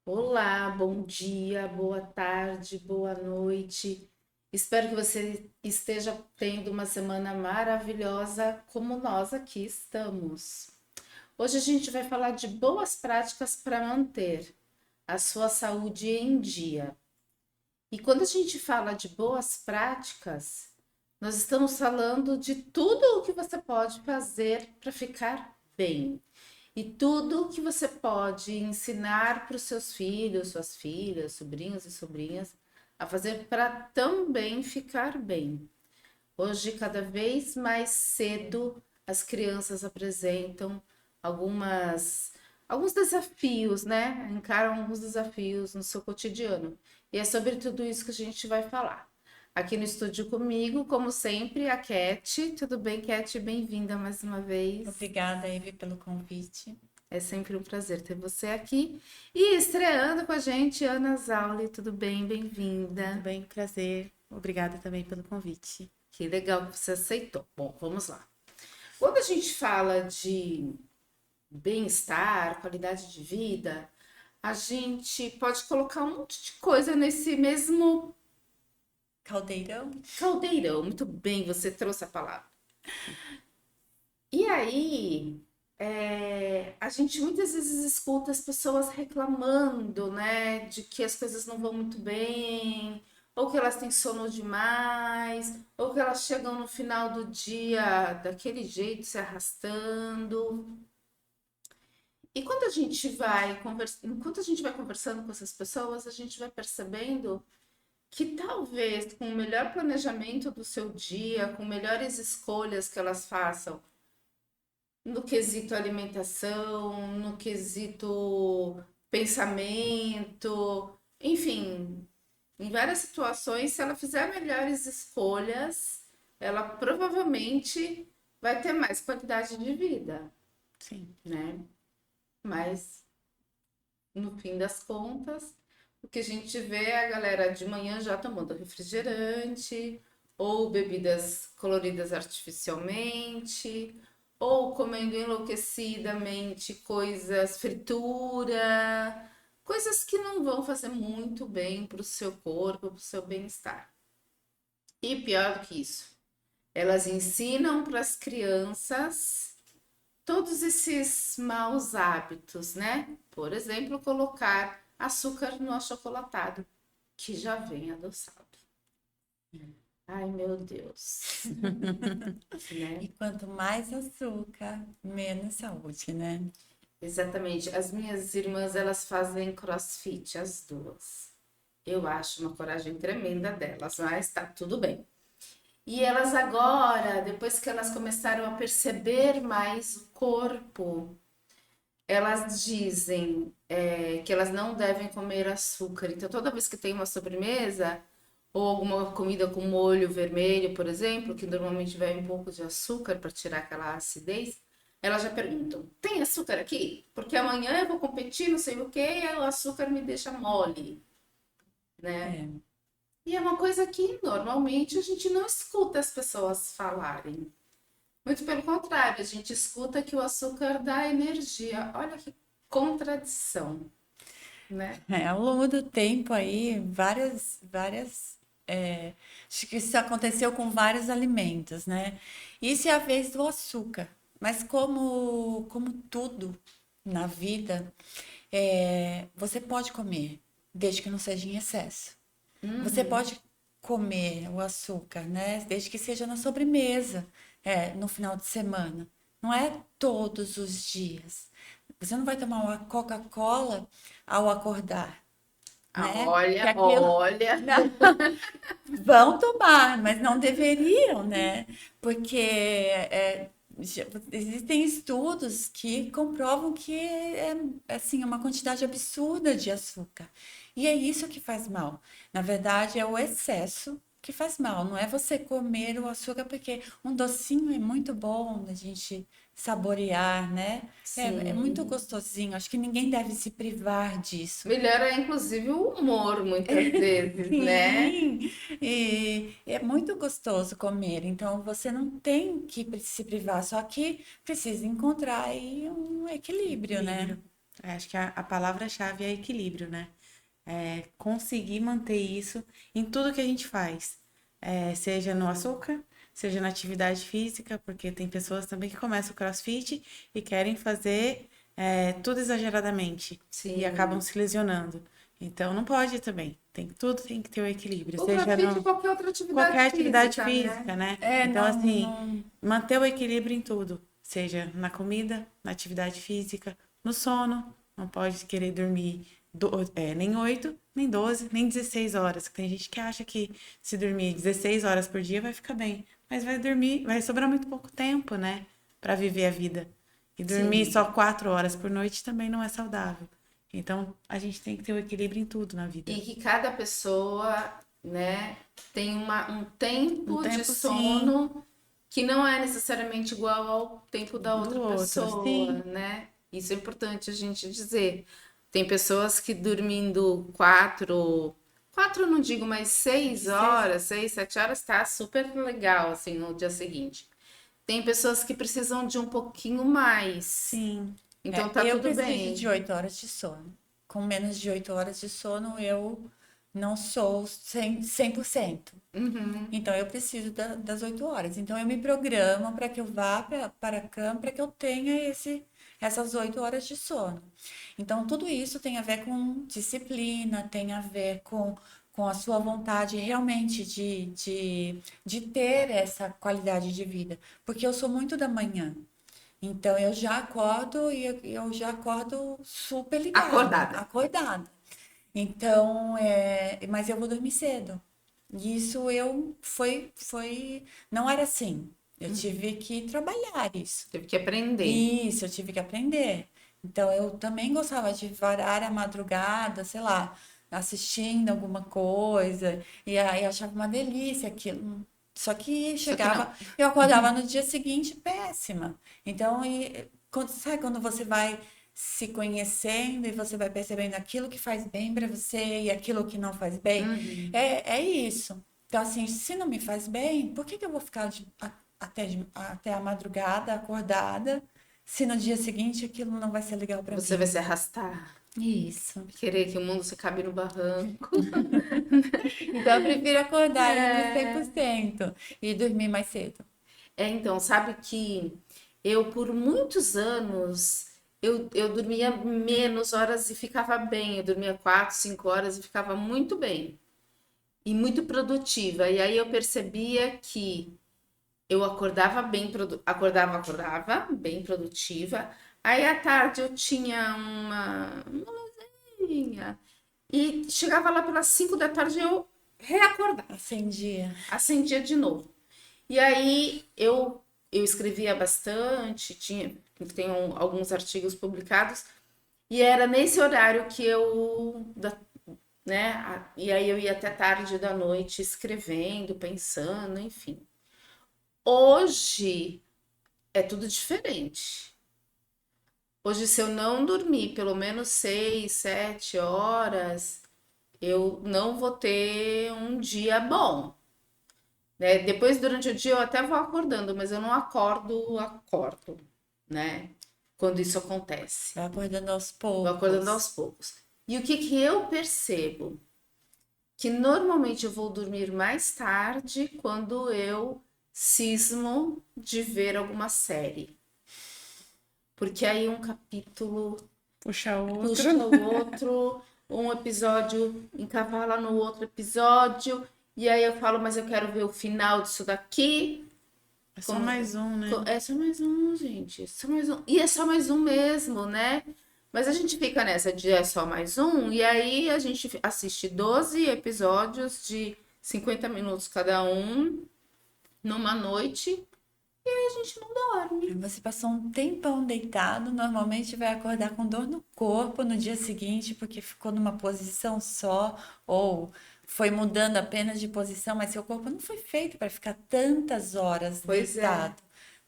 Olá, bom dia, boa tarde, boa noite. Espero que você esteja tendo uma semana maravilhosa como nós aqui estamos. Hoje a gente vai falar de boas práticas para manter a sua saúde em dia. E quando a gente fala de boas práticas, nós estamos falando de tudo o que você pode fazer para ficar bem. E tudo que você pode ensinar para os seus filhos, suas filhas, sobrinhos e sobrinhas a fazer para também ficar bem. Hoje, cada vez mais cedo, as crianças apresentam algumas alguns desafios, né? Encaram alguns desafios no seu cotidiano. E é sobre tudo isso que a gente vai falar. Aqui no estúdio comigo, como sempre, a Cat. Tudo bem, Cat? Bem-vinda mais uma vez. Obrigada, Ivy, pelo convite. É sempre um prazer ter você aqui. E estreando com a gente, Ana Zauli. Tudo bem? Tudo Bem-vinda. bem? Prazer. Obrigada também pelo convite. Que legal que você aceitou. Bom, vamos lá. Quando a gente fala de bem-estar, qualidade de vida, a gente pode colocar um monte de coisa nesse mesmo Caldeirão? caldeirão. Muito bem, você trouxe a palavra. E aí, a gente muitas vezes escuta as pessoas reclamando, né, de que as coisas não vão muito bem, ou que elas têm sono demais, ou que elas chegam no final do dia daquele jeito, se arrastando. E quando a gente vai enquanto a gente vai conversando com essas pessoas, a gente vai percebendo que talvez com o melhor planejamento do seu dia, com melhores escolhas que elas façam no quesito alimentação, no quesito pensamento, enfim, em várias situações, se ela fizer melhores escolhas, ela provavelmente vai ter mais qualidade de vida, Sim. né? Mas no fim das contas, o que a gente vê é a galera de manhã já tomando refrigerante, ou bebidas coloridas artificialmente, ou comendo enlouquecidamente coisas, fritura, coisas que não vão fazer muito bem para o seu corpo, para o seu bem-estar. E pior do que isso, elas ensinam para as crianças todos esses maus hábitos, né? Por exemplo, colocar açúcar no achocolatado, que já vem adoçado. Ai, meu Deus, E né? quanto mais açúcar, menos saúde, né? Exatamente. As minhas irmãs, elas fazem CrossFit, as duas. Eu acho uma coragem tremenda delas, mas tá tudo bem. E elas agora, depois que elas começaram a perceber mais o corpo, elas dizem que elas não devem comer açúcar. Então, toda vez que tem uma sobremesa ou alguma comida com molho vermelho, por exemplo, que normalmente vai um pouco de açúcar para tirar aquela acidez, elas já perguntam: tem açúcar aqui? Porque amanhã eu vou competir, não sei o que, e o açúcar me deixa mole, né? É, E é uma coisa que normalmente a gente não escuta as pessoas falarem. Muito pelo contrário, a gente escuta que o açúcar dá energia. Olha que contradição, né? ao longo do tempo aí, acho que isso aconteceu com vários alimentos, né? Isso é a vez do açúcar, mas como tudo na vida, você pode comer, desde que não seja em excesso. Você Uhum. pode comer o açúcar, né? Desde que seja na sobremesa, no final de semana. Não é todos os dias. Você não vai tomar uma Coca-Cola ao acordar, Ah, né? Que olha, aquilo olha. não, vão tomar, mas não deveriam, né? Porque existem estudos que comprovam que é assim uma quantidade absurda de açúcar. E é isso que faz mal. Na verdade, é o excesso que faz mal. Não é você comer o açúcar, porque um docinho é muito bom da gente saborear, né? É muito Sim. gostosinho. Acho que ninguém deve se privar disso. Melhora inclusive o humor muitas vezes, né? Sim, e é muito gostoso comer, então você não tem que se privar, só que precisa encontrar aí um equilíbrio, né? Acho que a palavra-chave é equilíbrio, né? É conseguir manter isso em tudo que a gente faz. Seja no açúcar, seja na atividade física, porque tem pessoas também que começam o CrossFit e querem fazer tudo exageradamente e acabam Sim. se lesionando. Então não pode também. Tudo tem que ter o equilíbrio, O seja CrossFit e no qualquer outra atividade qualquer atividade física, né? física, né? É, Então, não, assim, não. manter o equilíbrio em tudo, seja na comida, na atividade física, no sono. Não pode querer dormir nem 8, nem 12, nem 16 horas. Tem gente que acha que se dormir 16 horas por dia vai ficar bem, mas vai dormir, vai sobrar muito pouco tempo, né, para viver a vida. E dormir Sim. só 4 horas por noite também não é saudável. Então, a gente tem que ter o equilíbrio em tudo na vida. E que cada pessoa, né, tem um Um tempo de tempo sim, sono que não é necessariamente igual ao tempo da do outra outro, pessoa, sim. né? Isso é importante a gente dizer. Tem pessoas que dormindo 4 não digo, mas 6 horas, 6, 7 horas tá super legal, assim, no dia seguinte. Tem pessoas que precisam de um pouquinho mais. Sim. Então tá Eu tudo preciso bem. de 8 horas de sono. Com menos de 8 horas de sono, eu não sou 100%. Uhum. Então, eu preciso das 8 horas. Então, eu me programo para que eu vá para a cama, para que eu tenha essas 8 horas de sono. Então, tudo isso tem a ver com disciplina, tem a ver com a sua vontade realmente de ter essa qualidade de vida. Porque eu sou muito da manhã. Então, eu já acordo e eu já acordo super ligada, Acordada. acordada. Então, mas eu vou dormir cedo. E isso não era assim. Eu tive que trabalhar isso. Teve que aprender. Isso, eu tive que aprender. Então, eu também gostava de varar a madrugada, sei lá, assistindo alguma coisa, e aí eu achava uma delícia aquilo. Só que Só que não. eu acordava no dia seguinte péssima. Então, sabe quando você vai se conhecendo e você vai percebendo aquilo que faz bem para você e aquilo que não faz bem? Uhum. É isso. Então, assim, se não me faz bem, por que que eu vou ficar até a madrugada acordada, se no dia seguinte aquilo não vai ser legal para Você vai mim? se arrastar. Isso. Querer que o mundo se acabe no barranco. Então, eu prefiro acordar aí nos cem por É, cento e dormir mais cedo. então, sabe que eu, por muitos anos, eu dormia menos horas e ficava bem. Eu dormia 4, 5 horas e ficava muito bem. E muito produtiva. E aí eu percebia que eu acordava bem, acordava bem produtiva. Aí à tarde eu tinha uma luzinha. E chegava lá pelas 5 da tarde eu reacordava, Acendia. acendia de novo. E aí eu escrevia bastante, tenho alguns artigos publicados, e era nesse horário que né? E aí eu ia até tarde da noite escrevendo, pensando, enfim. Hoje é tudo diferente. Hoje, se eu não dormir pelo menos 6, 7 horas, eu não vou ter um dia bom, né? Depois, durante o dia, eu até vou acordando, mas eu não acordo, né? Quando isso acontece. Vai acordando aos Vou acordando poucos. aos poucos. E o que que eu percebo? Que normalmente eu vou dormir mais tarde quando eu cismo de ver alguma série. Porque aí um capítulo Puxar o outro. puxa o outro, um episódio encavala no outro episódio, e aí eu falo, mas eu quero ver o final disso daqui. É só Como, mais um, né? é só mais um, gente. É só mais um. E é só mais um mesmo, né? Mas a gente fica nessa de é só mais um, e aí a gente assiste 12 episódios de 50 minutos cada um numa noite e a gente não dorme. Você passou um tempão deitado, normalmente vai acordar com dor no corpo no dia seguinte, porque ficou numa posição só, ou foi mudando apenas de posição, mas seu corpo não foi feito para ficar tantas horas Pois é. deitado,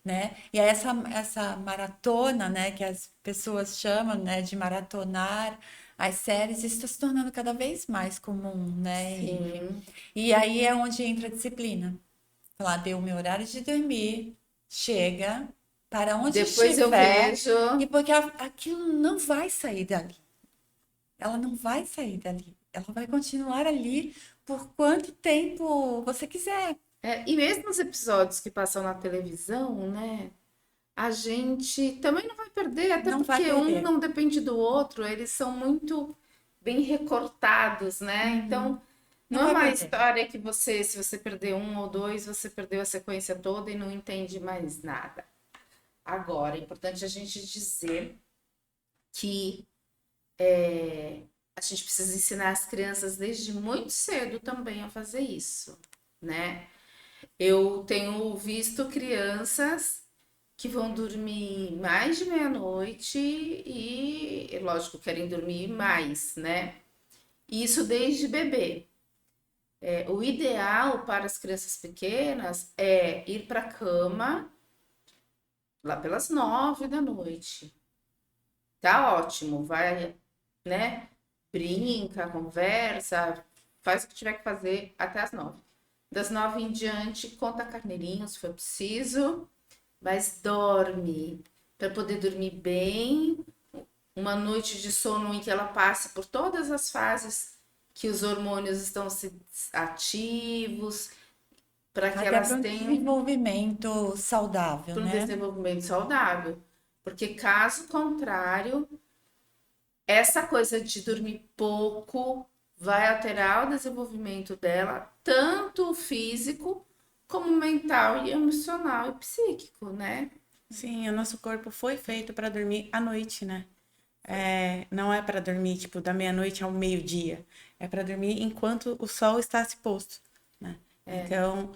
né? E aí essa maratona, né, que as pessoas chamam, né, de maratonar as séries, isso está se tornando cada vez mais comum, né? Enfim. Sim. E aí é onde entra a disciplina. Falar, deu o meu horário de dormir, chega, para onde Depois eu estiver, vejo. e porque aquilo não vai sair dali. Ela não vai sair dali. Ela vai continuar ali por quanto tempo você quiser. E mesmo os episódios que passam na televisão, né? A gente também não vai perder, até Não vai porque um perder. não depende do outro, eles são muito bem recortados, né? Então, Não não é vai uma perder. história que você, se você perder um ou dois, você perdeu a sequência toda e não entende mais nada. Agora, é importante a gente dizer que a gente precisa ensinar as crianças desde muito cedo também a fazer isso, né? Eu tenho visto crianças que vão dormir mais de meia-noite e, lógico, querem dormir mais, né? Isso desde bebê. O ideal para as crianças pequenas é ir para a cama lá pelas 9 da noite. Tá ótimo, vai, né? Brinca, conversa, faz o que tiver que fazer até as 9. Das 9 em diante, conta carneirinho se for preciso, mas dorme para poder dormir bem, uma noite de sono em que ela passe por todas as fases que os hormônios estão ativos, para que Até elas para um tenham desenvolvimento saudável, um né? desenvolvimento saudável. Porque caso contrário, essa coisa de dormir pouco vai alterar o desenvolvimento dela, tanto físico como mental e emocional e psíquico, né? Sim, o nosso corpo foi feito para dormir à noite, né? Não é para dormir, tipo, da meia-noite ao meio-dia. É para dormir enquanto o sol está se posto, né? Então,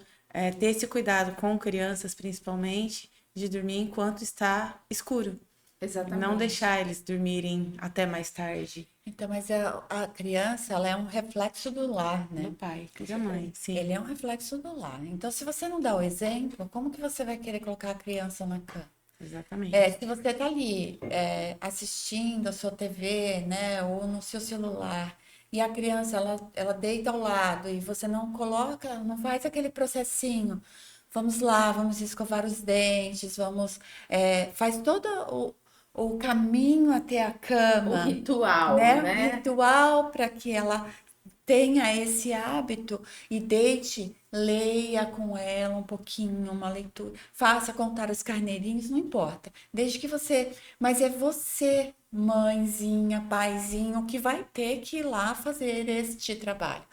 ter esse cuidado com crianças, principalmente, de dormir enquanto está escuro. Não Exatamente. deixar eles dormirem até mais tarde. Então, mas a criança, ela é um reflexo do lar, Do né? pai e da mãe, sim. Ele é um reflexo do lar. Então, se você não dá o exemplo, como que você vai querer colocar a criança na cama? Exatamente. Se você tá ali assistindo a sua TV, né, ou no seu celular, e a criança ela deita ao lado e você não coloca, não faz aquele processinho. Vamos lá, vamos escovar os dentes, faz todo o caminho até a O cama, ritual, né? né? Ritual para que ela tenha esse hábito e deite, leia com ela um pouquinho, uma leitura, faça contar os carneirinhos, não importa. Desde que você, mas é você, mãezinha, paizinho, que vai ter que ir lá fazer este trabalho.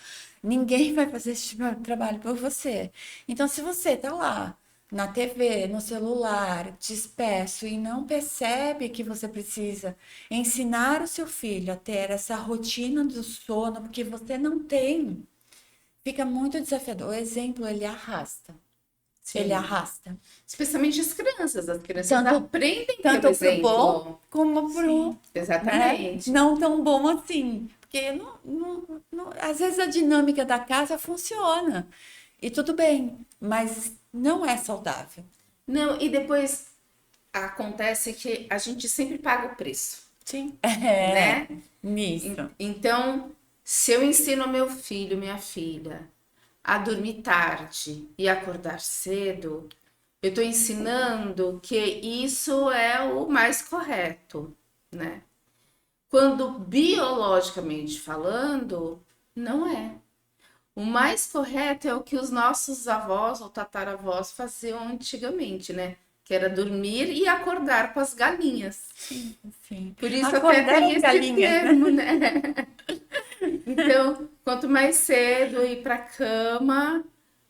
Ninguém vai fazer este trabalho por você. Então, se você tá lá na TV, no celular, disperso e não percebe que você precisa ensinar o seu filho a ter essa rotina do sono, porque você não tem, fica muito desafiador. O exemplo, ele arrasta. Ele Sim. arrasta. Especialmente as crianças Tanto, aprendem pelo tanto pro bom exemplo. como pro, Sim. né, Exatamente. não tão bom assim. Porque às vezes a dinâmica da casa funciona. E tudo bem, mas não é saudável. Não, e depois acontece que a gente sempre paga o preço, Sim. É, né? nisso. Então, se eu ensino meu filho, minha filha, a dormir tarde e acordar cedo, eu estou ensinando que isso é o mais correto, né? Quando biologicamente falando, não é. O mais correto é o que os nossos avós ou tataravós faziam antigamente, né? Que era dormir e acordar com as galinhas. Sim, sim. Por isso até Acordar tem as esse galinhas, né? termo, né? Então, quanto mais cedo ir para a cama,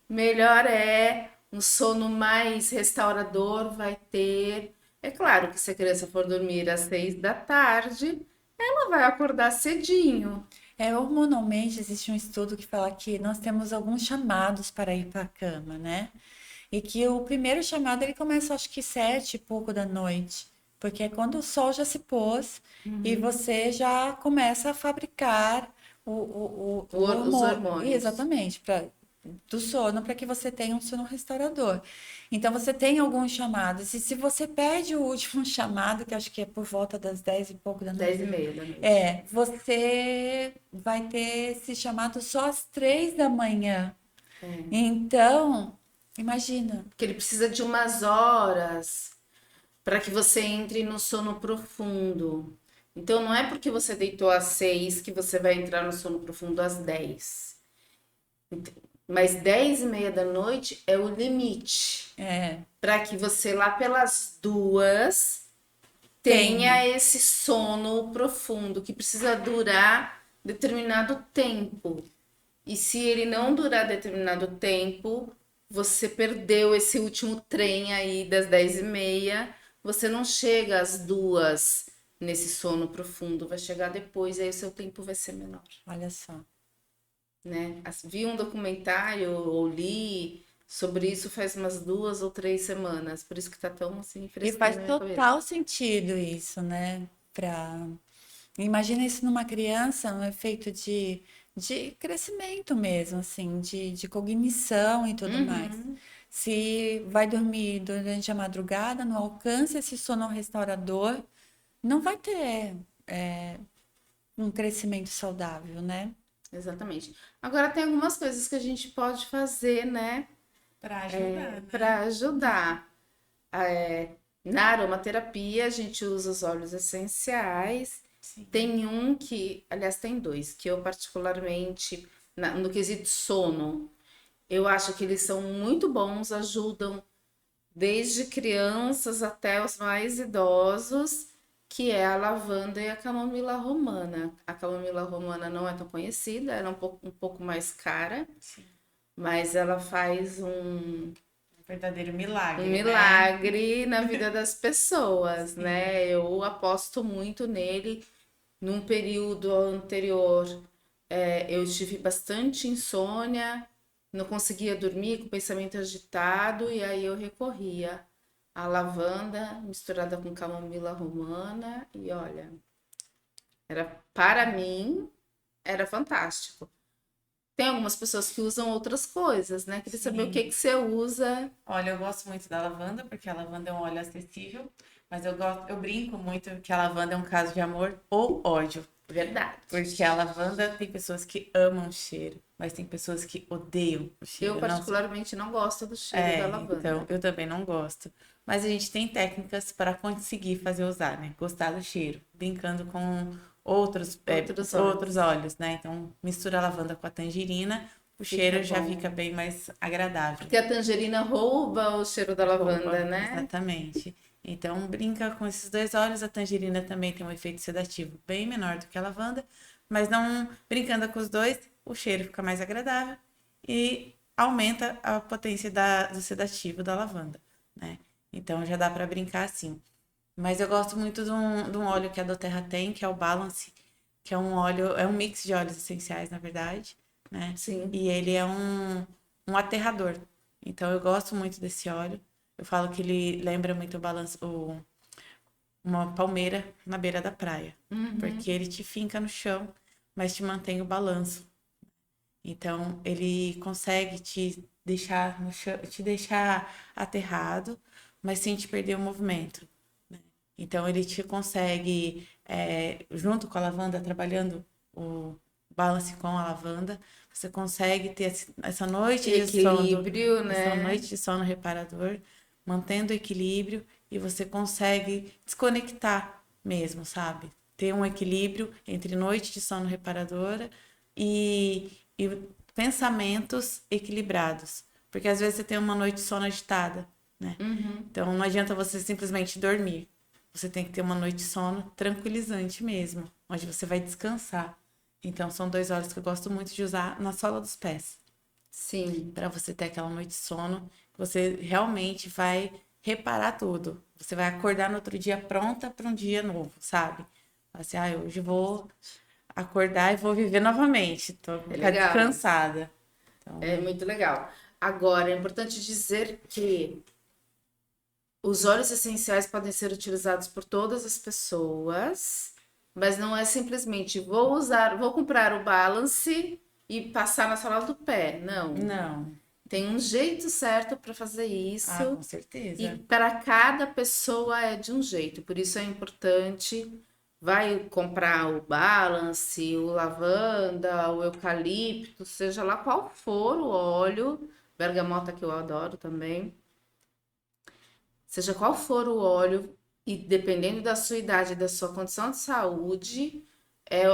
melhor é. Um sono mais restaurador vai ter. É claro que se a criança for dormir às 6 da tarde, ela vai acordar cedinho. Hormonalmente existe um estudo que fala que nós temos alguns chamados para ir para a cama, né? E que o primeiro chamado ele começa acho que 7 e pouco da noite, porque é quando o sol já se pôs e você já começa a fabricar o Os hormônio, hormônios. exatamente, do sono para que você tenha um sono restaurador. Então você tem alguns chamados, e se você perde o último chamado, que acho que é por volta das 10 e pouco da noite, 10h30 da noite. você vai ter esse chamado só às 3 da manhã. Então, imagina. Porque ele precisa de umas horas para que você entre no sono profundo. Então, não é porque você deitou às 6 que você vai entrar no sono profundo às 10. Mas 10:30 da noite é o limite. Para que você lá pelas 2 tenha esse sono profundo, que precisa durar determinado tempo. E se ele não durar determinado tempo, você perdeu esse último trem aí das 10:30. Você não chega às 2 nesse sono profundo, vai chegar depois, aí o seu tempo vai ser menor, Olha só. né? Vi um documentário ou li sobre isso faz umas 2 ou 3 semanas, por isso que tá tão assim E fresquinho faz na minha cabeça. total sentido isso, né? Imagina isso numa criança, um efeito de crescimento mesmo, assim, de cognição e tudo mais. Uhum. Se vai dormir durante a madrugada, não alcança esse sono restaurador, não vai ter um crescimento saudável, né? Exatamente. Agora tem algumas coisas que a gente pode fazer, né, Pra ajudar, né? para ajudar. Na aromaterapia, a gente usa os óleos essenciais. Sim. Tem um que, aliás, tem dois, que eu particularmente, no quesito sono, eu acho que eles são muito bons, ajudam desde crianças até os mais idosos, que é a lavanda e a camomila romana. A camomila romana não é tão conhecida, ela é um pouco mais cara, Sim. mas ela faz Um verdadeiro milagre, um né? milagre na vida das pessoas, né? Eu aposto muito nele. Num período anterior, eu tive bastante insônia, não conseguia dormir com o pensamento agitado, e aí eu recorria à lavanda misturada com camomila romana, e olha, para mim, era fantástico. Tem algumas pessoas que usam outras coisas, né? Queria saber o que Sim. que você usa. Olha, eu gosto muito da lavanda, porque a lavanda é um óleo acessível, mas eu brinco muito que a lavanda é um caso de amor ou ódio. Verdade. Porque a lavanda tem pessoas que amam o cheiro, mas tem pessoas que odeiam o cheiro. Eu Não, particularmente não gosto do cheiro da então, lavanda. eu também não gosto. Mas a gente tem técnicas para conseguir fazer usar, né? Gostar do cheiro, brincando com Outros outros óleos. óleos, né? Então, mistura a lavanda com a tangerina, o Fica cheiro já bom. fica bem mais agradável. Porque a tangerina rouba o cheiro da lavanda, Roupa, né? exatamente. Então, brinca com esses dois óleos. A tangerina também tem um efeito sedativo bem menor do que a lavanda, mas não brincando com os dois, o cheiro fica mais agradável e aumenta a potência do sedativo da lavanda, né? Então, já dá para brincar assim. Mas eu gosto muito de um óleo que a doTERRA tem, que é o Balance, que é um óleo, é um mix de óleos essenciais, na verdade, né? Sim. E ele é um aterrador. Então eu gosto muito desse óleo. Eu falo que ele lembra muito uma palmeira na beira da praia, porque ele te finca no chão, mas te mantém o balanço. Então ele consegue te deixar no chão, te deixar aterrado, mas sem te perder o movimento. Então ele te consegue, junto com a lavanda, trabalhando o balance com a lavanda, você consegue ter essa noite de sono, Equilíbrio, essa né? noite de sono reparador, mantendo o equilíbrio e você consegue desconectar mesmo, sabe? Ter um equilíbrio entre noite de sono reparadora e pensamentos equilibrados. Porque às vezes você tem uma noite de sono agitada, né? Então não adianta você simplesmente dormir. Você tem que ter uma noite de sono tranquilizante mesmo, onde você vai descansar. Então são dois óleos que eu gosto muito de usar na sola dos pés, Sim. para você ter aquela noite de sono, que você realmente vai reparar tudo. Você vai acordar no outro dia pronta para um dia novo, sabe? Assim, hoje eu vou acordar e vou viver novamente. Tô É ficar legal. descansada. É muito legal. Agora, é importante dizer que os óleos essenciais podem ser utilizados por todas as pessoas, mas não é simplesmente vou comprar o Balance e passar na sola do pé. Não. Não. Tem um jeito certo para fazer isso. Com E certeza. para cada pessoa é de um jeito. Por isso é importante. Vai comprar o Balance, o lavanda, o eucalipto, seja lá qual for o óleo, bergamota que eu adoro também. seja qual for o óleo, e dependendo da sua idade, da sua condição de saúde, é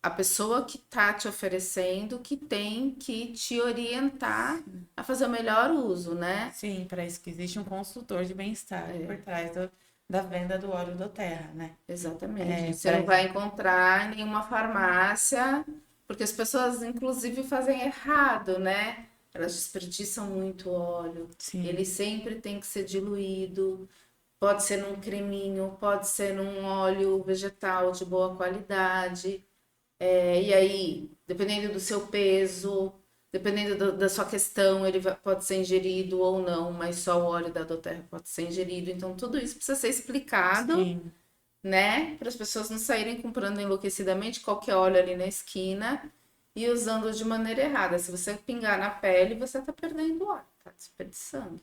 a pessoa que está te oferecendo que tem que te orientar a fazer o melhor uso, né? Sim, para isso que existe um consultor de bem-estar por trás da venda do óleo do Terra, né? Exatamente. É, Você não vai encontrar em nenhuma farmácia, porque as pessoas, inclusive, fazem errado, né? Elas desperdiçam muito óleo. Sim. Ele sempre tem que ser diluído. Pode ser num creminho, pode ser num óleo vegetal de boa qualidade. E aí, dependendo do seu peso, dependendo da sua questão, pode ser ingerido ou não, mas só o óleo da doTERRA pode ser ingerido. Então, tudo isso precisa ser explicado, Sim. né? Para as pessoas não saírem comprando enlouquecidamente qualquer óleo ali na esquina e usando de maneira errada. Se você pingar na pele, você tá perdendo óleo, tá desperdiçando.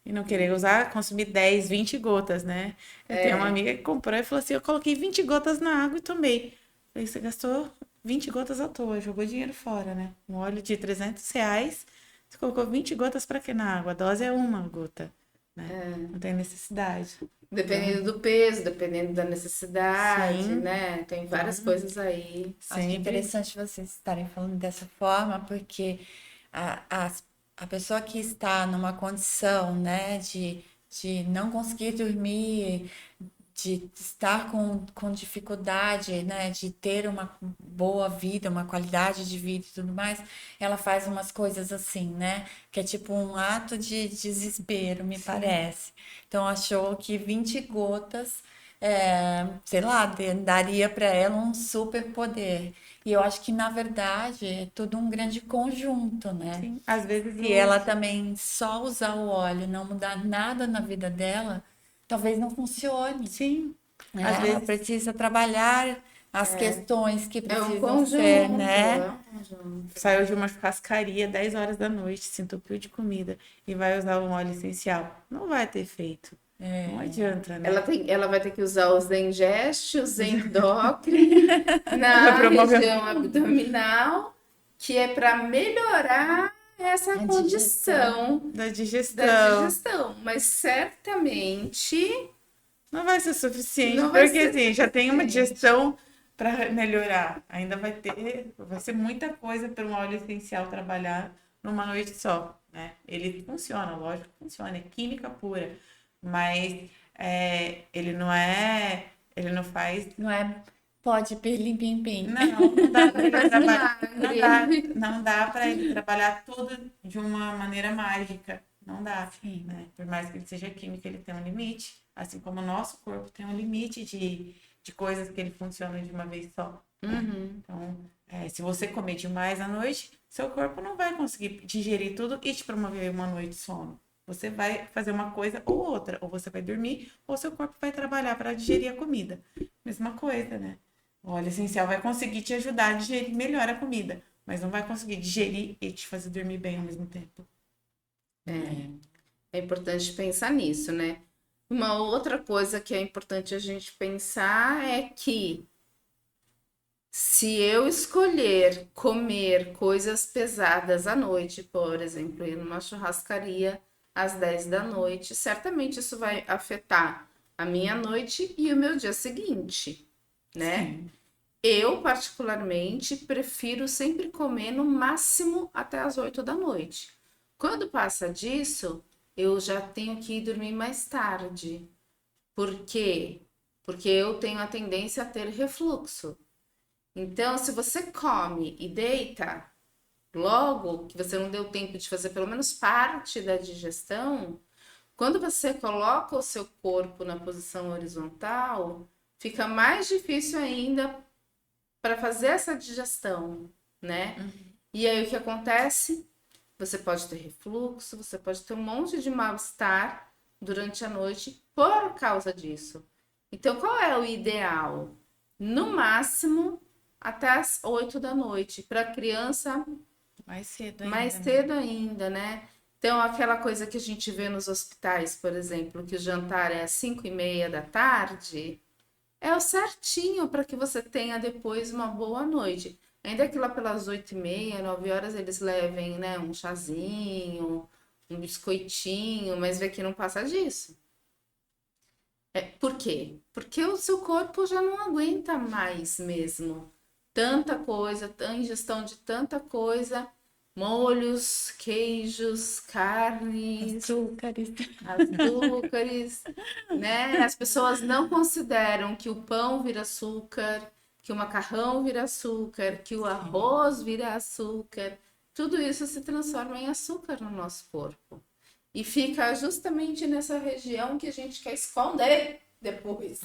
E não querer usar, consumir 10, 20 gotas, né? Eu tenho uma amiga que comprou e falou assim: eu coloquei 20 gotas na água e tomei. Falei, você gastou 20 gotas à toa, jogou dinheiro fora, né? Um óleo de R$ 300, você colocou 20 gotas para quê na água? A dose é uma gota, né? Não tem necessidade. Dependendo do peso, dependendo da necessidade, Sim. né? Tem várias coisas aí. Acho Sempre. interessante vocês estarem falando dessa forma, porque a pessoa que está numa condição, né, de não conseguir dormir, de estar com dificuldade, né, de ter uma boa vida, uma qualidade de vida e tudo mais, ela faz umas coisas assim, né, que é tipo um ato de desespero, me parece. Então achou que 20 gotas, sei lá, daria para ela um superpoder. E eu acho que na verdade é tudo um grande conjunto, né? Sim. Às vezes Se ela também só usar o óleo, não mudar nada na vida dela, talvez não funcione, Sim. né? Às Ela vezes precisa trabalhar as questões que É um precisam conjunto, ser, né? é um conjunto. saiu de uma churrascaria 10 horas da noite, se entupiu de comida e vai usar um óleo essencial. Não vai ter efeito. Não adianta, né? Ela vai ter que usar o Zengest, o Zendocre na Vai promover- região abdominal, que é para melhorar essa A condição Da da digestão. digestão. Mas certamente Não vai ser suficiente, não vai porque ser assim, já tem uma suficiente. digestão para melhorar. Ainda vai ser muita coisa para um óleo essencial trabalhar numa noite só, né? Ele funciona, lógico que funciona, é química pura, mas ele não faz. Não é pode pirlim pim pim. Não dá para ele Faz trabalhar, milagre. não dá para ele trabalhar tudo de uma maneira mágica. Não dá, Sim. né? Por mais que ele seja químico, ele tem um limite, assim como o nosso corpo tem um limite de coisas que ele funciona de uma vez só, né? Então, se você comer demais à noite, seu corpo não vai conseguir digerir tudo e te promover uma noite de sono. Você vai fazer uma coisa ou outra, ou você vai dormir, ou seu corpo vai trabalhar para digerir a comida. Mesma coisa, né? O óleo essencial vai conseguir te ajudar a digerir melhor a comida, mas não vai conseguir digerir e te fazer dormir bem ao mesmo tempo. É importante pensar nisso, né? Uma outra coisa que é importante a gente pensar é que se eu escolher comer coisas pesadas à noite, por exemplo, ir numa churrascaria às 10 da noite, certamente isso vai afetar a minha noite e o meu dia seguinte, né? Sim. Eu, particularmente, prefiro sempre comer no máximo até as 8 da noite. Quando passa disso, eu já tenho que ir dormir mais tarde. Por quê? Porque eu tenho a tendência a ter refluxo. Então, se você come e deita, logo que você não deu tempo de fazer pelo menos parte da digestão, quando você coloca o seu corpo na posição horizontal, fica mais difícil ainda para fazer essa digestão, né? E aí o que acontece? Você pode ter refluxo, você pode ter um monte de mal-estar durante a noite por causa disso. Então, qual é o ideal? No máximo, até as 8 da noite. Para a criança, Mais cedo ainda, mais né? cedo ainda, né? Então, aquela coisa que a gente vê nos hospitais, por exemplo, que o jantar é às 5:30 da tarde, é o certinho para que você tenha depois uma boa noite. Ainda que lá pelas 8:30, 9 horas eles levem, né, um chazinho, um biscoitinho, mas vê que não passa disso. Por quê? Porque o seu corpo já não aguenta mais mesmo. Tanta coisa, ingestão de tanta coisa, molhos, queijos, carnes, Açúcares. açúcares, né? As pessoas não consideram que o pão vira açúcar, que o macarrão vira açúcar, que o arroz vira açúcar. Tudo isso se transforma em açúcar no nosso corpo. E fica justamente nessa região que a gente quer esconder depois,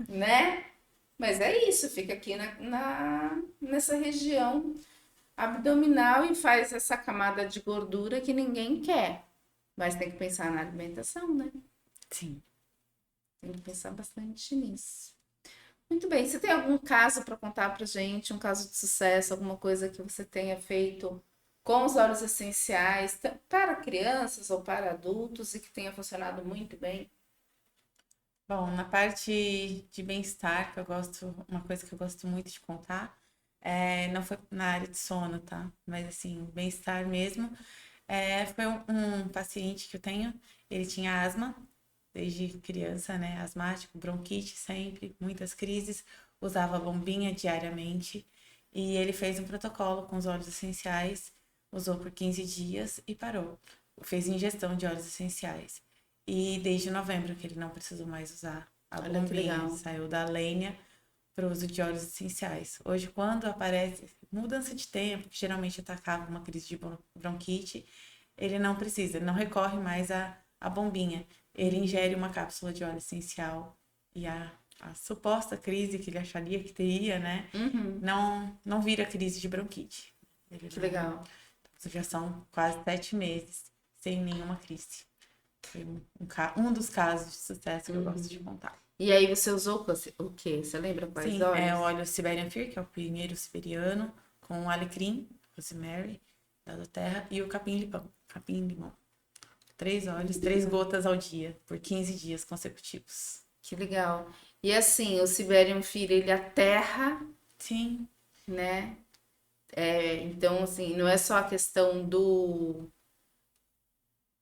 né? Mas é isso, fica aqui nessa região abdominal e faz essa camada de gordura que ninguém quer. Mas tem que pensar na alimentação, né? Sim. Tem que pensar bastante nisso. Muito bem, você tem algum caso para contar pra gente, um caso de sucesso, alguma coisa que você tenha feito com os óleos essenciais para crianças ou para adultos e que tenha funcionado muito bem? Bom, na parte de bem-estar, que eu gosto, uma coisa que eu gosto muito de contar, não foi na área de sono, tá? Mas assim, bem-estar mesmo. Foi um paciente que eu tenho, ele tinha asma desde criança, né? Asmático, bronquite sempre, muitas crises, usava bombinha diariamente e ele fez um protocolo com os óleos essenciais, usou por 15 dias e parou. Fez ingestão de óleos essenciais. E desde novembro que ele não precisou mais usar a Olha que bombinha, legal. saiu da lenha para o uso de óleos essenciais. Hoje, quando aparece mudança de tempo, que geralmente atacava uma crise de bronquite, ele não precisa, ele não recorre mais à bombinha. Ele ingere uma cápsula de óleo essencial e a suposta crise que ele acharia que teria, né, Uhum, não vira crise de bronquite. Ele que não, legal. já são quase 7 meses sem nenhuma crise. Foi um dos casos de sucesso que eu gosto de contar. E aí você usou o quê? Você lembra quais Sim, é o óleos? óleo Siberian Fir, que é o pinheiro siberiano, com alecrim, rosemary, da terra, e o capim-limão. Capim-limão. 3 óleos, 3 gotas ao dia, por 15 dias consecutivos. Que legal. E assim, o Siberian Fir, ele aterra, Sim, né? Então, assim, não é só a questão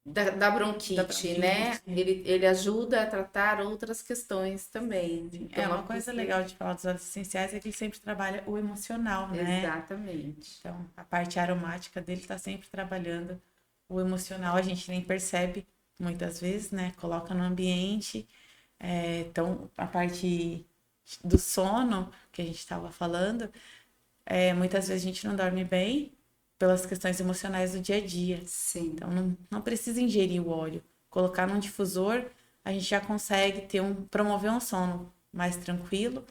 da da bronquite, né? bronquite. Ele ajuda a tratar outras questões também. É Então, uma coisa legal de falar dos óleos essenciais é que ele sempre trabalha o emocional, né? exatamente. Então, a parte aromática dele está sempre trabalhando o emocional, a gente nem percebe muitas vezes, né? Coloca no ambiente. Então, a parte do sono que a gente estava falando, muitas vezes a gente não dorme bem pelas questões emocionais do dia a dia. Sim. Então, não precisa ingerir o óleo. Colocar num difusor, a gente já consegue promover um sono mais tranquilo,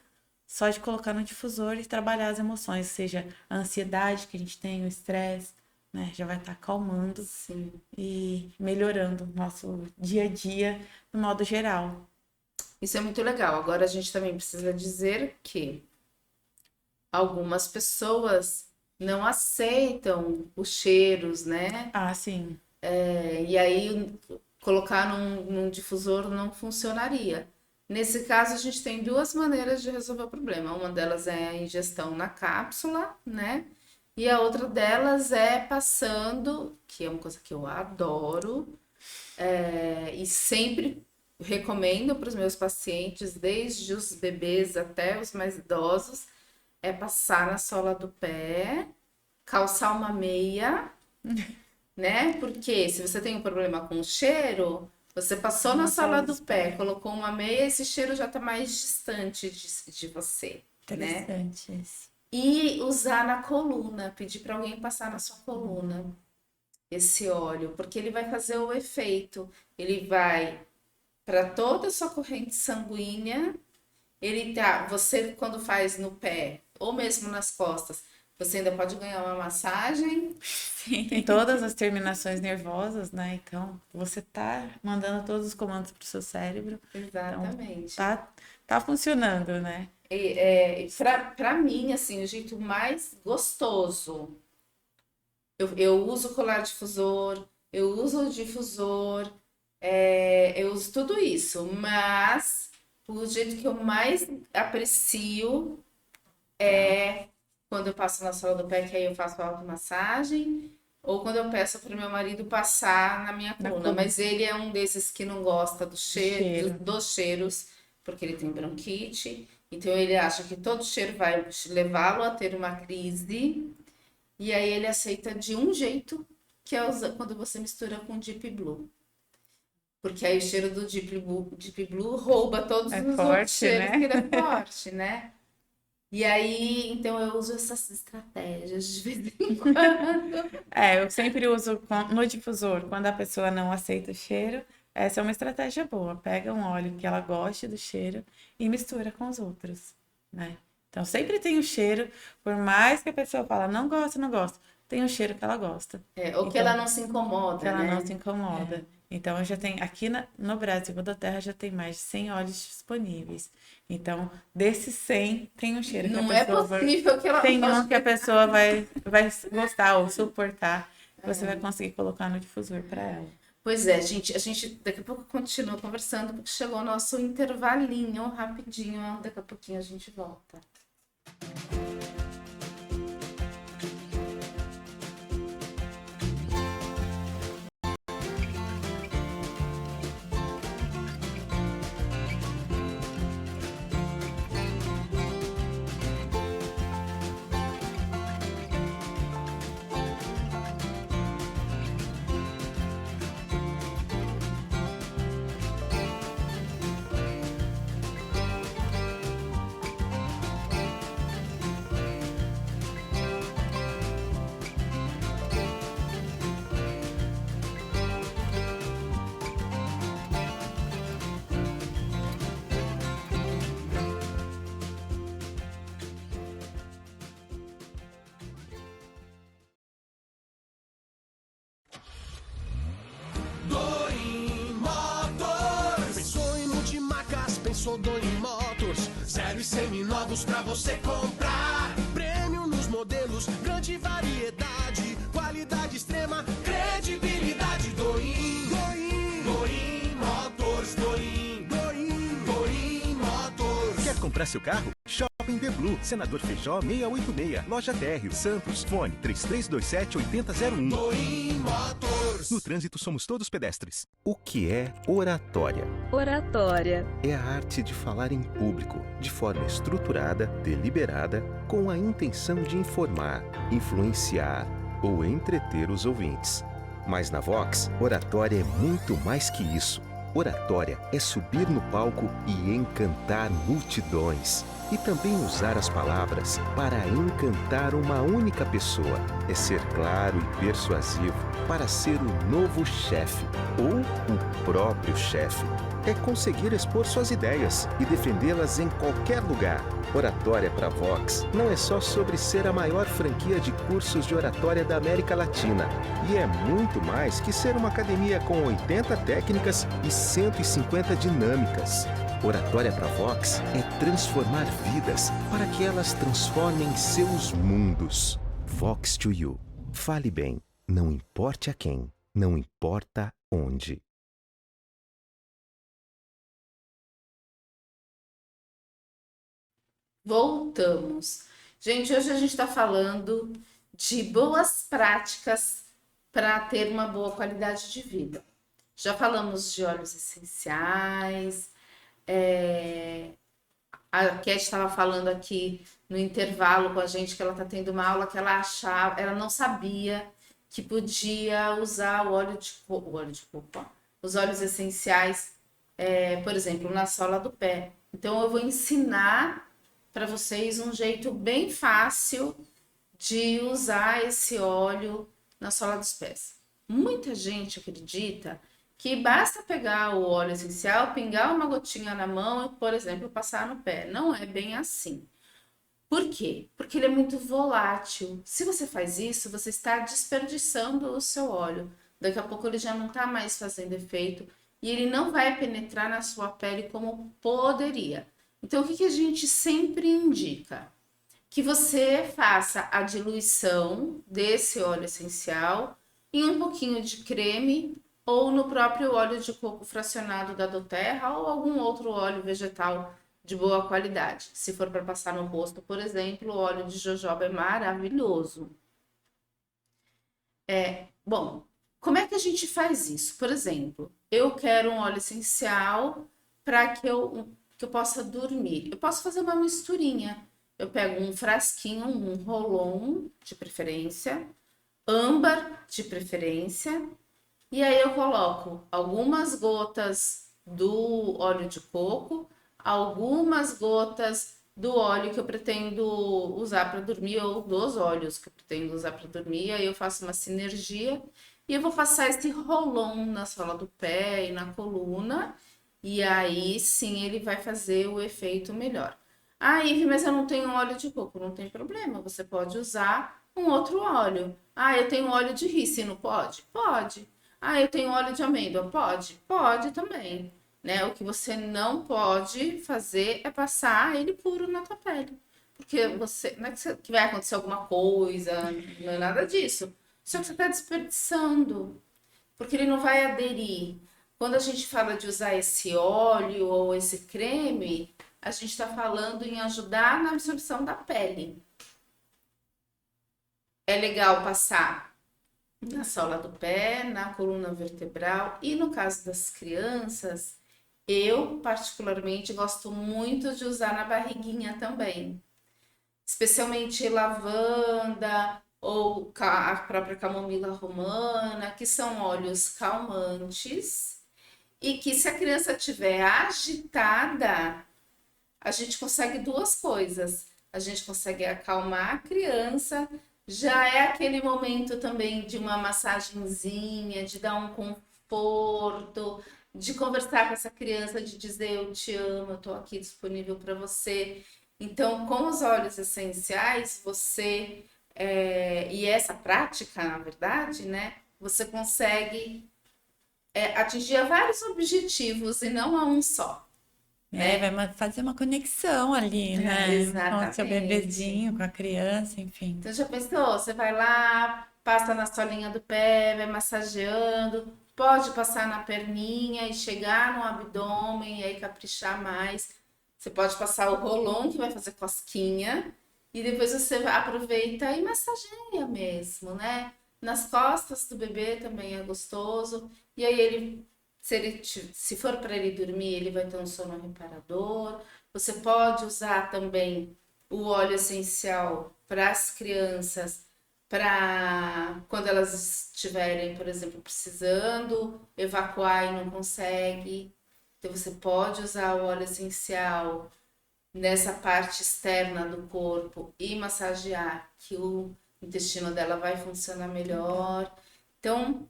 só de colocar no difusor e trabalhar as emoções, seja a ansiedade que a gente tem, o estresse, né? Já vai estar acalmando Sim. e melhorando o nosso dia a dia no modo geral. Isso é muito legal. Agora a gente também precisa dizer que algumas pessoas não aceitam os cheiros, né? Ah, sim. E aí colocar num difusor não funcionaria. Nesse caso, a gente tem duas maneiras de resolver o problema. Uma delas é a ingestão na cápsula, né? E a outra delas é passando, que é uma coisa que eu adoro, e sempre recomendo para os meus pacientes, desde os bebês até os mais idosos, é passar na sola do pé, calçar uma meia, né? Porque se você tem um problema com o cheiro, você passou na sola do pé, colocou uma meia, esse cheiro já está mais distante de você, né? Interessante esse. E usar na coluna, pedir para alguém passar na sua coluna esse óleo, porque ele vai fazer o efeito. Ele vai para toda a sua corrente sanguínea. Você quando faz no pé ou mesmo nas costas, você ainda pode ganhar uma massagem. Tem todas as terminações nervosas, né? Então, você tá mandando todos os comandos pro seu cérebro. Então, Exatamente. tá funcionando, né? Para mim, assim, o jeito mais gostoso. Eu uso o colar difusor, eu uso o difusor, eu uso tudo isso, mas o jeito que eu mais aprecio é quando eu passo na sola do pé, que aí eu faço a automassagem, ou quando eu peço para o meu marido passar na minha Na coluna. coluna. Mas ele é um desses que não gosta do cheiro, Cheiro. dos cheiros. porque ele tem bronquite. Então ele acha que todo cheiro vai levá-lo a ter uma crise. E aí ele aceita de um jeito, que é quando você mistura com Deep Blue. Porque aí o cheiro do Deep Blue rouba todos É os outros forte, cheiros, né? porque ele é forte, né? E aí, então eu uso essas estratégias de vez em quando. Eu sempre uso no difusor, quando a pessoa não aceita o cheiro, essa é uma estratégia boa. Pega um óleo que ela goste do cheiro e mistura com os outros, né? Então sempre tem o cheiro, por mais que a pessoa fala, não gosta, não gosta, tem o cheiro que ela gosta. Ou que ela Então, não se que incomoda, ela não né? se incomoda. Então, eu já tenho, aqui no Brasil, da Terra, já tem mais de 100 óleos disponíveis. Então, desses 100, tem um cheiro que a Não é pessoa vai... possível que ela Tem um goste. que a pessoa vai gostar ou suportar, que você vai conseguir colocar no difusor para ela. Pois é, gente, a gente daqui a pouco continua conversando, porque chegou o nosso intervalinho rapidinho. Daqui a pouquinho a gente volta. Doim Motors. Pensou em multimarcas, pensou Doim Motors. Zero e seminovos pra você comprar. Prêmio nos modelos, grande variedade. Qualidade extrema, credibilidade. Doim Motors. Doim Motors. Quer comprar seu carro? Shopping The Blue, Senador Feijó 686, Loja Térreo, Santos, fone 3327-8001. Doim Motors. No trânsito somos todos pedestres. O que é oratória? Oratória. É a arte de falar em público, de forma estruturada, deliberada, com a intenção de informar, influenciar ou entreter os ouvintes. Mas na Vox, oratória é muito mais que isso. Oratória é subir no palco e encantar multidões. E também usar as palavras para encantar uma única pessoa. É ser claro e persuasivo para ser o novo chefe ou o próprio chefe. É conseguir expor suas ideias e defendê-las em qualquer lugar. Oratória para Vox não é só sobre ser a maior franquia de cursos de oratória da América Latina. E é muito mais que ser uma academia com 80 técnicas e 150 dinâmicas. Oratória para Vox é transformar vidas para que elas transformem seus mundos. Vox to You. Fale bem, não importe a quem, não importa onde. Voltamos. Gente, hoje a gente está falando de boas práticas para ter uma boa qualidade de vida. Já falamos de óleos essenciais. A Cat estava falando aqui no intervalo com a gente que ela está tendo uma aula que ela não sabia que podia usar o óleo de coco, ó, os óleos essenciais, por exemplo, na sola do pé. Então eu vou ensinar para vocês um jeito bem fácil de usar esse óleo na sola dos pés. Muita gente acredita que basta pegar o óleo essencial, pingar uma gotinha na mão e, por exemplo, passar no pé. Não é bem assim. Por quê? Porque ele é muito volátil. Se você faz isso, você está desperdiçando o seu óleo. Daqui a pouco ele já não está mais fazendo efeito e ele não vai penetrar na sua pele como poderia. Então, o que a gente sempre indica? Que você faça a diluição desse óleo essencial em um pouquinho de creme ou no próprio óleo de coco fracionado da doTERRA ou algum outro óleo vegetal de boa qualidade. Se for para passar no rosto, por exemplo, o óleo de jojoba é maravilhoso. Bom, como é que a gente faz isso? Por exemplo, eu quero um óleo essencial para que eu que eu possa dormir. Eu posso fazer uma misturinha. Eu pego um frasquinho, um Rolon, de preferência, âmbar, de preferência, e aí eu coloco algumas gotas do óleo de coco, algumas gotas do óleo que eu pretendo usar para dormir, ou dos óleos que eu pretendo usar para dormir, aí eu faço uma sinergia e eu vou passar esse Rolon na sola do pé e na coluna, e aí sim ele vai fazer o efeito melhor. Ah, Ive, mas eu não tenho óleo de coco. Não tem problema, você pode usar um outro óleo. Ah, eu tenho óleo de rícino, pode? Pode. Ah, eu tenho óleo de amêndoa, pode? Pode também. Né? O que você não pode fazer é passar ele puro na tua pele. Porque você, não é que vai acontecer alguma coisa, não é nada disso. Só que você está desperdiçando, porque ele não vai aderir. Quando a gente fala de usar esse óleo ou esse creme, a gente está falando em ajudar na absorção da pele. É legal passar na sola do pé, na coluna vertebral e no caso das crianças, eu particularmente gosto muito de usar na barriguinha também. Especialmente lavanda ou a própria camomila romana, que são óleos calmantes e que se a criança estiver agitada, a gente consegue duas coisas. A gente consegue acalmar a criança, já é aquele momento também de uma massagenzinha, de dar um conforto, de conversar com essa criança, de dizer eu te amo, eu estou aqui disponível para você. Então, com os óleos essenciais, e essa prática, na verdade, né, você consegue atingir vários objetivos e não a um só. Vai fazer uma conexão ali, né? Com o seu Exatamente. bebezinho, com a criança, enfim. Então já pensou? Você vai lá, passa na solinha do pé, vai massageando, pode passar na perninha e chegar no abdômen e aí caprichar mais. Você pode passar o Rolon, que vai fazer cosquinha, e depois você aproveita e massageia mesmo, né? Nas costas do bebê também é gostoso. E aí se for para ele dormir, ele vai ter um sono reparador. Você pode usar também o óleo essencial para as crianças, para quando elas estiverem, por exemplo, precisando evacuar e não consegue. Então você pode usar o óleo essencial nessa parte externa do corpo e massagear, que o intestino dela vai funcionar melhor. Então,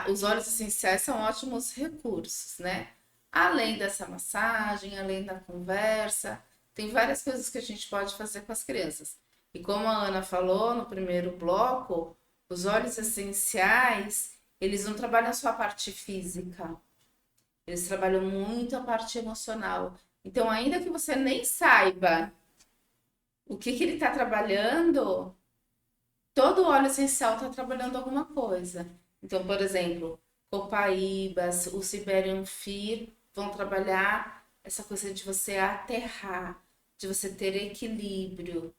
os óleos essenciais são ótimos recursos, né? Além dessa massagem, além da conversa, tem várias coisas que a gente pode fazer com as crianças. E como a Ana falou no primeiro bloco, os óleos essenciais, eles não trabalham só a parte física, eles trabalham muito a parte emocional. Então, ainda que você nem saiba o que ele está trabalhando, todo óleo essencial está trabalhando alguma coisa. Então, por exemplo, copaíbas, o Siberian Fir vão trabalhar essa coisa de você aterrar, de você ter equilíbrio.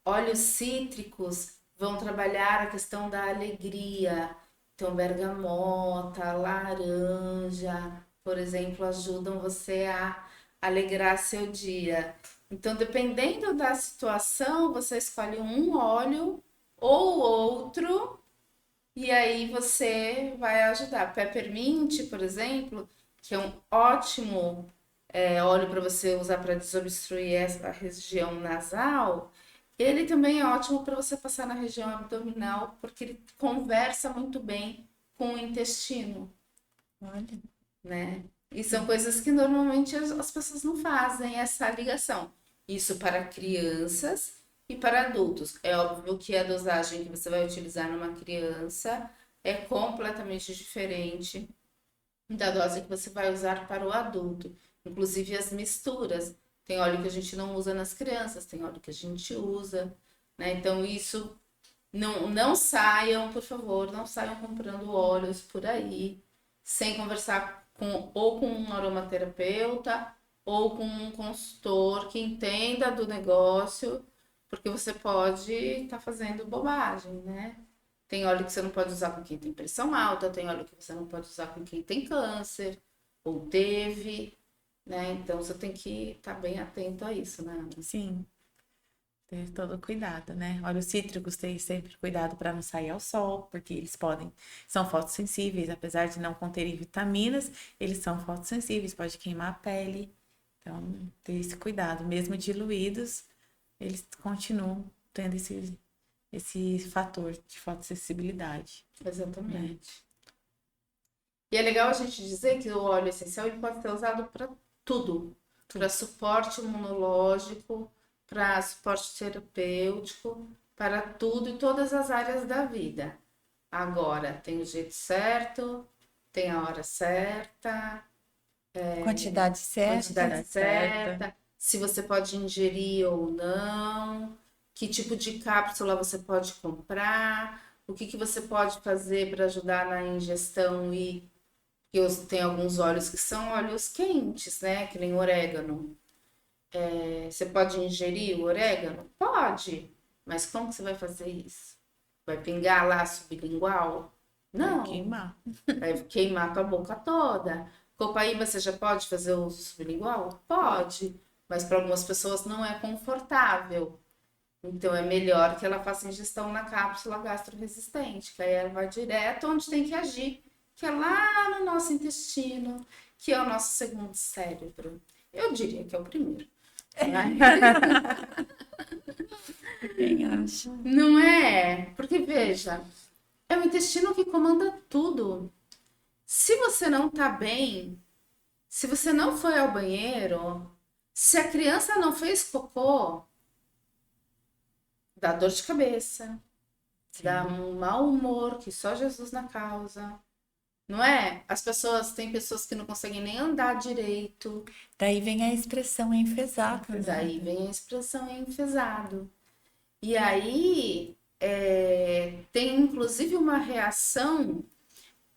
Óleos cítricos vão trabalhar a questão da alegria. Então, bergamota, laranja, por exemplo, ajudam você a alegrar seu dia. Então, dependendo da situação, você escolhe um óleo ou outro e aí você vai ajudar. Peppermint, por exemplo, que é um ótimo óleo para você usar para desobstruir essa região nasal, ele também é ótimo para você passar na região abdominal, porque ele conversa muito bem com o intestino. Olha. Né? E são coisas que normalmente as pessoas não fazem essa ligação. Isso para crianças e para adultos. É óbvio que a dosagem que você vai utilizar numa criança é completamente diferente da dose que você vai usar para o adulto. Inclusive as misturas. Tem óleo que a gente não usa nas crianças, tem óleo que a gente usa, né? Então isso, não saiam, por favor, não saiam comprando óleos por aí, sem conversar ou com um aromaterapeuta ou com um consultor que entenda do negócio, porque você pode estar fazendo bobagem, né? Tem óleo que você não pode usar com quem tem pressão alta, tem óleo que você não pode usar com quem tem câncer ou teve. né? Então você tem que estar bem atento a isso, né, Ana? Sim, ter todo cuidado, né? Óleos cítricos, ter sempre cuidado para não sair ao sol, porque eles são fotossensíveis, apesar de não conterem vitaminas, eles são fotossensíveis, pode queimar a pele. Então, ter esse cuidado, mesmo diluídos, eles continuam tendo esse fator de fotossensibilidade, né? Exatamente. E é legal a gente dizer que o óleo essencial ele pode ser usado para tudo, para suporte imunológico, para suporte terapêutico, para tudo e todas as áreas da vida. Agora, tem o jeito certo, tem a hora certa, Quantidade certa. quantidade certa, se você pode ingerir ou não, que tipo de cápsula você pode comprar, o que você pode fazer para ajudar na ingestão e tem alguns óleos que são óleos quentes, né? Que nem orégano. Você pode ingerir o orégano? Pode, mas como que você vai fazer isso? Vai pingar lá sublingual? Não. Vai queimar. Vai queimar tua boca toda. Copaíba, você já pode fazer o sublingual? Pode, mas para algumas pessoas não é confortável. Então é melhor que ela faça ingestão na cápsula gastroresistente, que aí ela vai direto onde tem que agir, que é lá no nosso intestino, que é o nosso segundo cérebro. Eu diria que é o primeiro. Quem acha? Não é? Porque veja, é o intestino que comanda tudo. Se você não tá bem, se você não foi ao banheiro, se a criança não fez cocô, dá dor de cabeça, dá um mau humor, que só Jesus na causa. Não é? Tem pessoas que não conseguem nem andar direito. Daí vem a expressão enfesado, né? Daí vem a expressão enfesado. E aí tem inclusive uma reação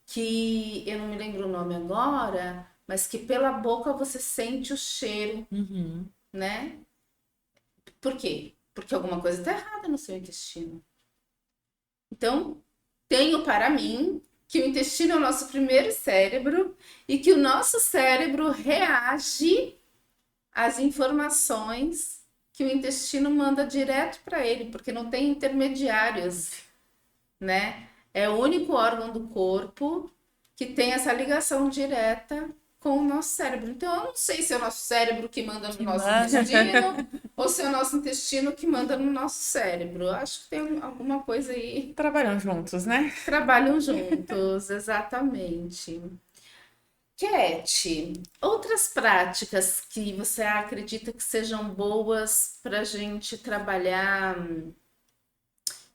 que eu não me lembro o nome agora, mas que pela boca você sente o cheiro, né? Por quê? Porque alguma coisa está errada no seu intestino. Então, tenho para mim que o intestino é o nosso primeiro cérebro e que o nosso cérebro reage às informações que o intestino manda direto para ele, porque não tem intermediários, né? É o único órgão do corpo que tem essa ligação direta com o nosso cérebro. Então, eu não sei se é o nosso cérebro que manda no nosso intestino ou se é o nosso intestino que manda no nosso cérebro. Eu acho que tem alguma coisa aí. Trabalham juntos, né? Trabalham juntos, exatamente. Cat, outras práticas que você acredita que sejam boas para a gente trabalhar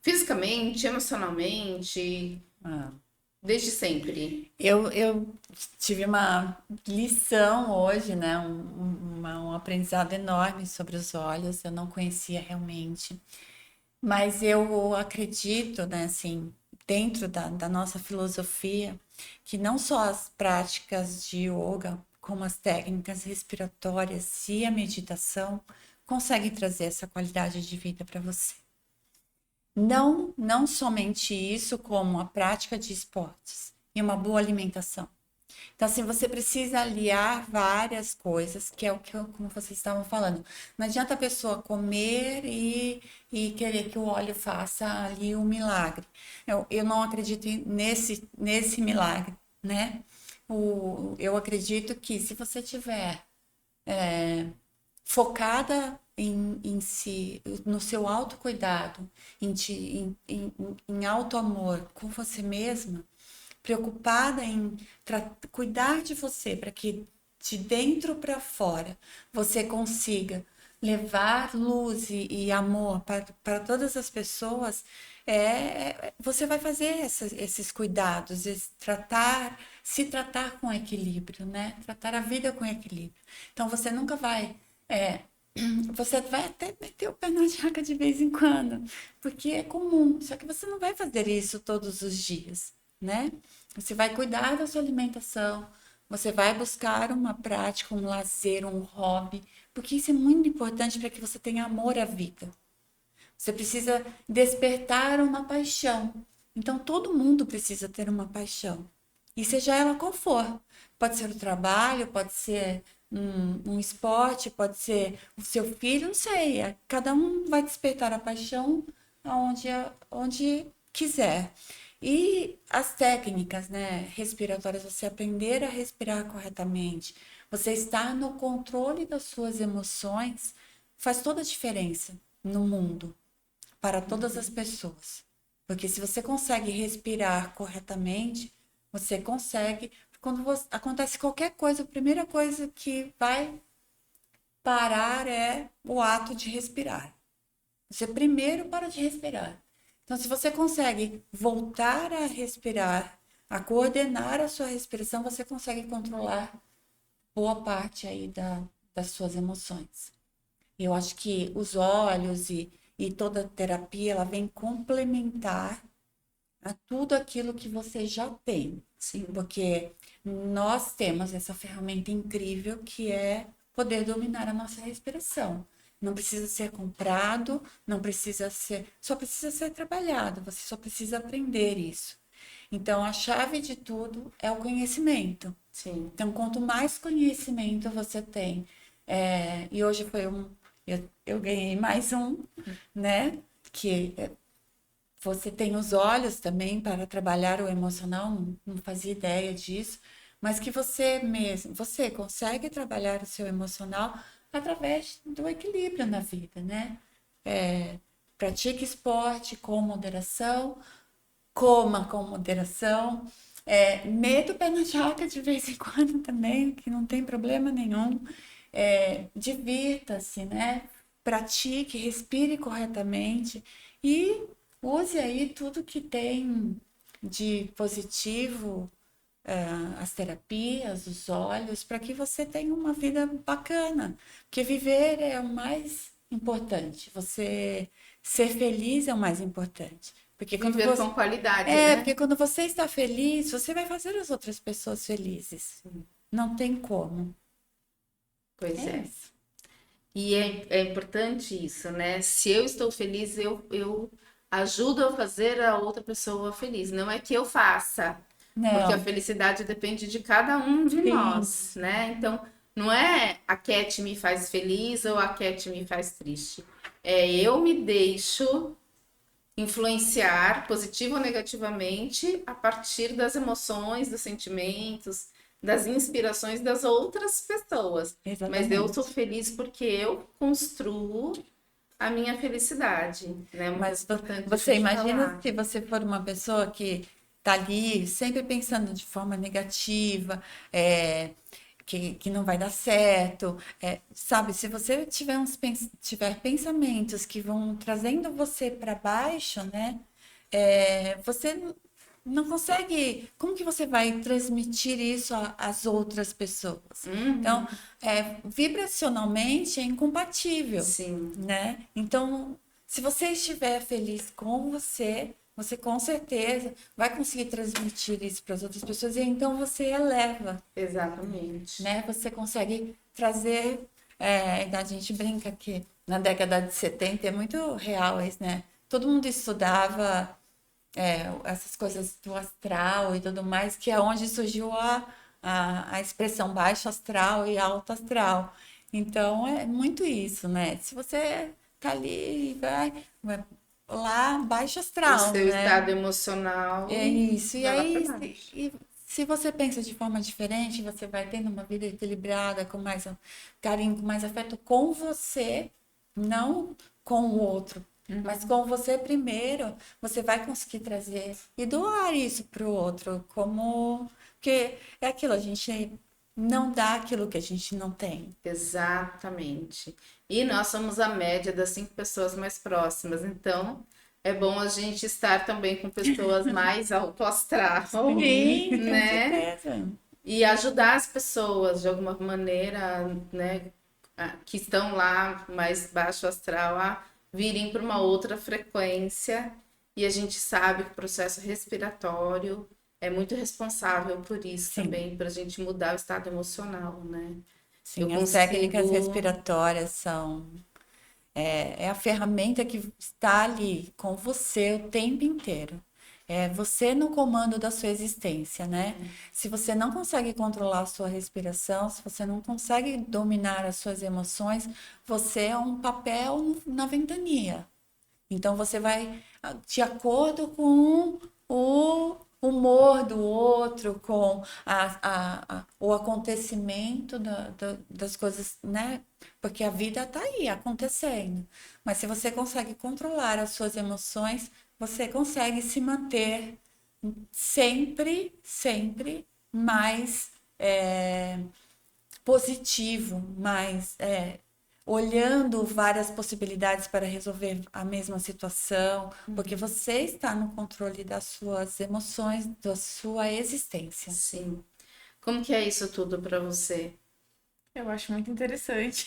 fisicamente, emocionalmente, desde sempre? Eu tive uma lição hoje, né? Um aprendizado enorme sobre os olhos. Eu não conhecia realmente. Mas eu acredito, né, assim, dentro da nossa filosofia, que não só as práticas de yoga, como as técnicas respiratórias e a meditação conseguem trazer essa qualidade de vida para você. Não somente isso, como a prática de esportes e uma boa alimentação. Então, assim, você precisa aliar várias coisas, que é o que, como vocês estavam falando. Não adianta a pessoa comer e querer que o óleo faça ali um milagre. Eu não acredito nesse milagre, né? Eu acredito que se você tiver focada em si, no seu autocuidado, em auto-amor com você mesma, preocupada em cuidar de você, para que de dentro para fora você consiga levar luz e amor para todas as pessoas, você vai fazer esses cuidados, se tratar com equilíbrio, né? Tratar a vida com equilíbrio. Então você nunca vai. Você vai até meter o pé na jaca de vez em quando, porque é comum, só que você não vai fazer isso todos os dias, né? Você vai cuidar da sua alimentação, você vai buscar uma prática, um lazer, um hobby, porque isso é muito importante para que você tenha amor à vida. Você precisa despertar uma paixão. Então, todo mundo precisa ter uma paixão. E seja ela qual for. Pode ser o trabalho, pode ser um esporte, pode ser o seu filho, não sei. Cada um vai despertar a paixão onde quiser. E as técnicas, né, respiratórias, você aprender a respirar corretamente, você estar no controle das suas emoções, faz toda a diferença no mundo, para todas as pessoas. Porque se você consegue respirar corretamente, você consegue. Quando acontece qualquer coisa, a primeira coisa que vai parar é o ato de respirar. Você primeiro para de respirar. Então, se você consegue voltar a respirar, a coordenar a sua respiração, você consegue controlar boa parte aí das suas emoções. Eu acho que os olhos e toda a terapia, ela vem complementar a tudo aquilo que você já tem. Sim. Porque nós temos essa ferramenta incrível que é poder dominar a nossa respiração. Não precisa ser comprado, não precisa ser, só precisa ser trabalhado, você só precisa aprender isso. Então, a chave de tudo é o conhecimento. Sim. Então, quanto mais conhecimento você tem, e hoje foi eu ganhei mais um, né? Que você tem os olhos também para trabalhar o emocional, não fazia ideia disso, mas que você consegue trabalhar o seu emocional através do equilíbrio na vida, né? Pratique esporte com moderação, coma com moderação, meta o pé na jaca de vez em quando também, que não tem problema nenhum. Divirta-se, né? Pratique, respire corretamente e use aí tudo que tem de positivo, as terapias, os olhos, para que você tenha uma vida bacana. Porque viver é o mais importante. Você ser feliz é o mais importante. Porque quando Viver com qualidade, né? porque quando você está feliz, você vai fazer as outras pessoas felizes. Não tem como. Pois é. Isso. E é importante isso, né? Se eu estou feliz, eu ajudo a fazer a outra pessoa feliz. Não é que eu faça, porque a Não, felicidade depende de cada um de Sim. nós, né? Então, não é a Cat me faz feliz ou a Cat me faz triste. É eu me deixo influenciar, positivo ou negativamente, a partir das emoções, dos sentimentos, das inspirações das outras pessoas. Mas exatamente. eu sou feliz porque eu construo a minha felicidade, né? Uma Mas coisa importante você a gente imagina falar. se você for uma pessoa que tá ali sempre pensando de forma negativa, que não vai dar certo, sabe? Se você tiver pensamentos que vão trazendo você para baixo, né? Você não consegue. Como que você vai transmitir isso às outras pessoas? Então, vibracionalmente é incompatível, Sim, né? Então, se você estiver feliz com você, você com certeza vai conseguir transmitir isso para as outras pessoas e então você eleva, exatamente. né? Você consegue trazer. A gente brinca que na década de 70 é muito real isso, né? Todo mundo estudava essas coisas do astral e tudo mais, que é onde surgiu a expressão baixo astral e alto astral. Então, é muito isso, né? Se você tá ali, vai lá, baixo O astral, seu estado né? emocional É isso. E vai lá aí, para baixo. se você pensa de forma diferente, você vai tendo uma vida equilibrada, com mais carinho, com mais afeto com você, não com o outro. Mas com você primeiro, você vai conseguir trazer e doar isso para o outro, como porque é aquilo, a gente não dá aquilo que a gente não tem. Exatamente. E nós somos a média das 5 pessoas mais próximas, então é bom a gente estar também com pessoas mais alto astral, Sim, com né? certeza. E ajudar as pessoas de alguma maneira, né, que estão lá mais baixo astral a virem para uma outra frequência. E a gente sabe que o processo respiratório é muito responsável por isso Sim. também, para a gente mudar o estado emocional, né? Eu Sim, as técnicas consigo. respiratórias são a ferramenta que está ali com você o tempo inteiro. É você no comando da sua existência, né? Se você não consegue controlar a sua respiração, se você não consegue dominar as suas emoções, você é um papel na ventania. Então você vai de acordo com o humor do outro, com o acontecimento das coisas, né? Porque a vida tá aí acontecendo. Mas se você consegue controlar as suas emoções, você consegue se manter sempre, sempre mais positivo, mais olhando várias possibilidades para resolver a mesma situação, porque você está no controle das suas emoções, da sua existência. Sim. Como que é isso tudo para você? Eu acho muito interessante.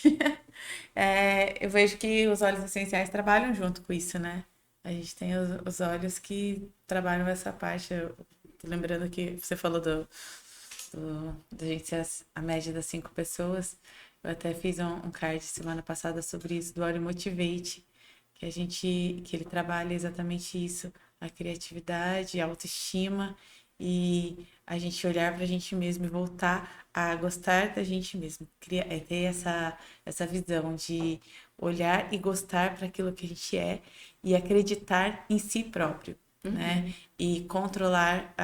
Eu vejo que os óleos essenciais trabalham junto com isso, né? A gente tem os óleos que trabalham essa parte. Eu tô lembrando que você falou da gente ser a média das 5 pessoas. Eu até fiz um card semana passada sobre isso, do óleo Motivate, que ele trabalha exatamente isso, a criatividade, a autoestima e a gente olhar para a gente mesmo e voltar a gostar da gente mesmo. Ter essa visão de olhar e gostar para aquilo que a gente é e acreditar em si próprio, né? E controlar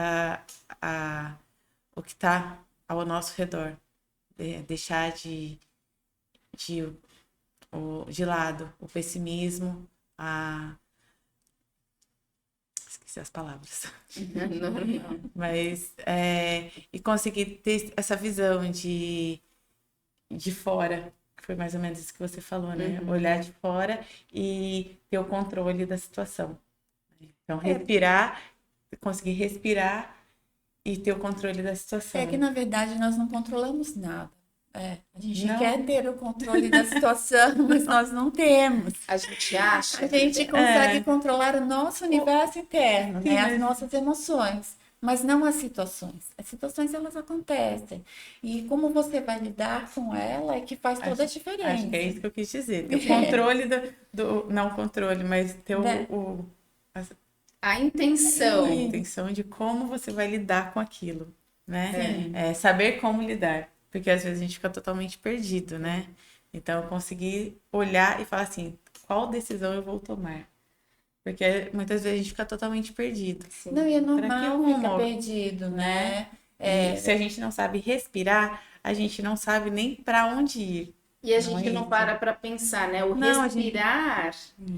o que está ao nosso redor. Deixar de lado o pessimismo, esqueci as palavras. Normal. Mas e conseguir ter essa visão de fora, que foi mais ou menos isso que você falou, né? Olhar de fora e ter o controle da situação. Então, conseguir respirar e ter o controle da situação. É que, na verdade, nós não controlamos nada. A gente Não. quer ter o controle da situação, mas nós não temos. A gente acha A gente consegue controlar o nosso universo interno, Sim, né? As mas- nossas emoções, mas não as situações. As situações, elas acontecem. E como você vai lidar com ela é que faz toda a diferença. Acho que é isso que eu quis dizer. Ter o controle não o controle, mas ter Né? a intenção. a intenção de como você vai lidar com aquilo, né? Saber como lidar, porque às vezes a gente fica totalmente perdido, né? Então, eu conseguir olhar e falar assim, qual decisão eu vou tomar? Porque muitas vezes a gente fica totalmente perdido. Não, e é Pra que normal rumo? ficar perdido, né? E se a gente não sabe respirar, a gente não sabe nem para onde ir. E a Não gente é não isso. para pensar, né? O Não, a gente- respirar,